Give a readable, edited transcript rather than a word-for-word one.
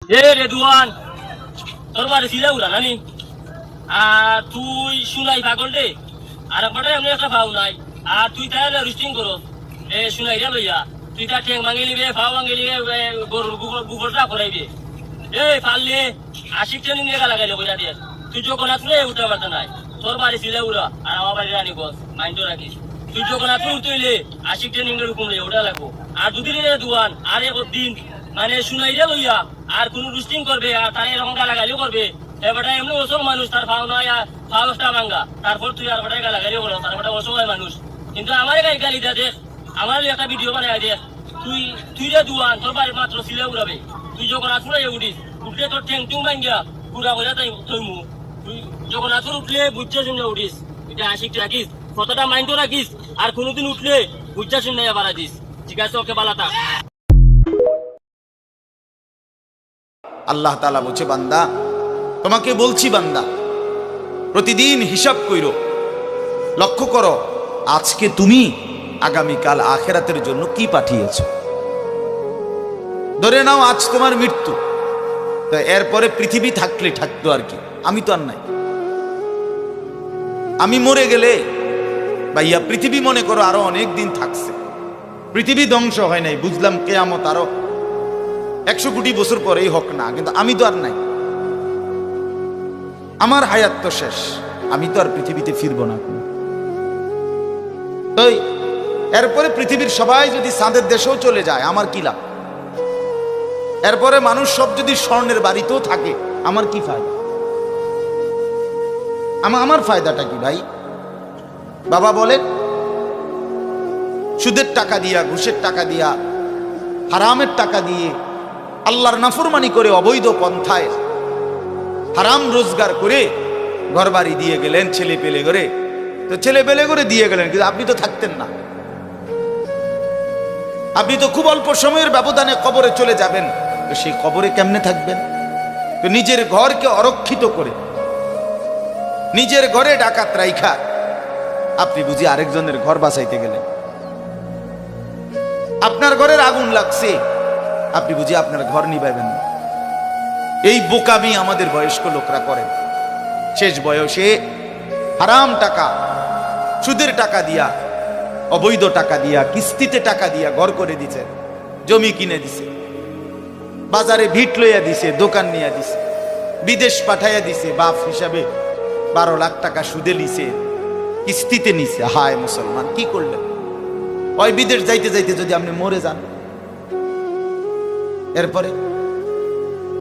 এ রে দুয়ান তোর বাড়ি ছিলে উড়া নানি আর তুই শুনাই পাগল রে আর একবারে এমনি একটা ভাও নাই আর তুই তাহলে রুস্টিং করো এ শুনাই রে লইয়া তুই তা ঠেং ভাঙি লিবে ভাও ভাঙি লিবে গরুর গোবরটা ফরাইবে এ পারলে আশিক ট্রেনিং লেগা লাগাইলে বইটা দিয়ে তুই যখন আসলে উঠতে পারতে নাই তোর বাড়ি ছিলে উড়া আর আমার বাড়ি রানী গছ মাইন্ড রাখিস তুই যখন আসলে উঠতে আশিক ট্রেনিং এর হুকুম লইয়া ওটা লাগবো আর দুদিন দুয়ান আর একদিন মানে শুনাই রে লইয়া আর কোন রুস্টিং করবে আর তার এরকম গালাগালিও করবে এবারটা এমনি অসল মানুষ তার ভাও নয় ভাওটা ভাঙ্গা তারপর তুই আর বেটায় গালাগালিও করো তার বেটা অসহায় মানুষ কিন্তু আমার গালি দা দেখ আমার একটা ভিডিও বানাই দেখ তুই রে দুয়ান তোর বাড়ি মাত্র ছিলে উড়াবে তুই যখন আসলে উঠিস উঠলে তোর ঠ্যাং টুং ভাঙ্গা পুরা করে তাই থইমু তুই যখন আসলে উঠলে বুঝছে শুনে উঠিস এটা আশিক রাখিস কতটা মাইন্ডও রাখিস আর কোনোদিন উঠলে বুঝছে শুনে বাড়া দিস ঠিক আছে ওকে বালাতা আল্লাহ তাআলা বলছে বান্দা তোমাকে বলছি বান্দা প্রতিদিন হিসাব কইরো লক্ষ্য করো আজকে তুমি আগামীকাল আখিরাতের জন্য কি পাঠিয়েছো ধরে নাও আজ তোমার মৃত্যু তো এরপরে পৃথিবী থাকলে থাকতো আর কি আমি তো আর নাই আমি মরে গেলে ভাইয়া পৃথিবী মনে করো আরো অনেক দিন থাকছে পৃথিবী ধ্বংস হয় নাই বুঝলাম কিয়ামত আরো 100 কোটি বছর পরেই হোক না কিন্তু আমি তো আর নাই আমার হায়াত তো শেষ আমি তো আর পৃথিবীতে ফিরবো না তাই এরপরে পৃথিবীর সবাই যদি চাঁদের দেশেও চলে যায় আমার কি লাভ এরপরে মানুষ সব যদি স্বর্ণের বাড়িতেও থাকে আমার কি ফায়দা আমার ফায়দাটা কি ভাই বাবা বলেন সুদের টাকা দিয়া ঘুষের টাকা দিয়া হারামের টাকা দিয়ে আল্লাহর নাফরমানি করে অবৈধ পন্থায় হারাম রোজগার করে ঘরবাড়ি দিয়ে গেলেন ছেলে পেলে করে তো ছেলে পেলে করে দিয়ে গেলেন কিন্তু আপনি তো থাকতেন না আপনি তো খুব অল্প সময়ের ব্যবধানে কবরে চলে যাবেন তো সেই কবরে কেমনে থাকবেন তো নিজের ঘরকে অরক্ষিত করে নিজের ঘরে ডাকাত রাইখা আপনি বুঝি আরেকজনের ঘর বাঁচাইতে গেলেন আপনার ঘরের আগুন লাগছে আপনি বুঝি আপনার ঘর নিভাবেন না এই বোকামি আমাদের বয়স্ক লোকরা করেন শেষ বয়সে হারাম টাকা সুদের টাকা দিয়া অবৈধ টাকা দিয়া কিস্তিতে টাকা দিয়া ঘর করে দিছে জমি কিনে দিছে বাজারে ভিট লইয়া দিছে দোকান নিয়ে দিছে বিদেশ পাঠাইয়া দিছে বাপ হিসাবে 12 লাখ টাকা সুদে লিছে কিস্তিতে নিছে হায় মুসলমান কি করলেন ওই বিদেশ যাইতে যাইতে যদি আপনি মরে যান এরপরে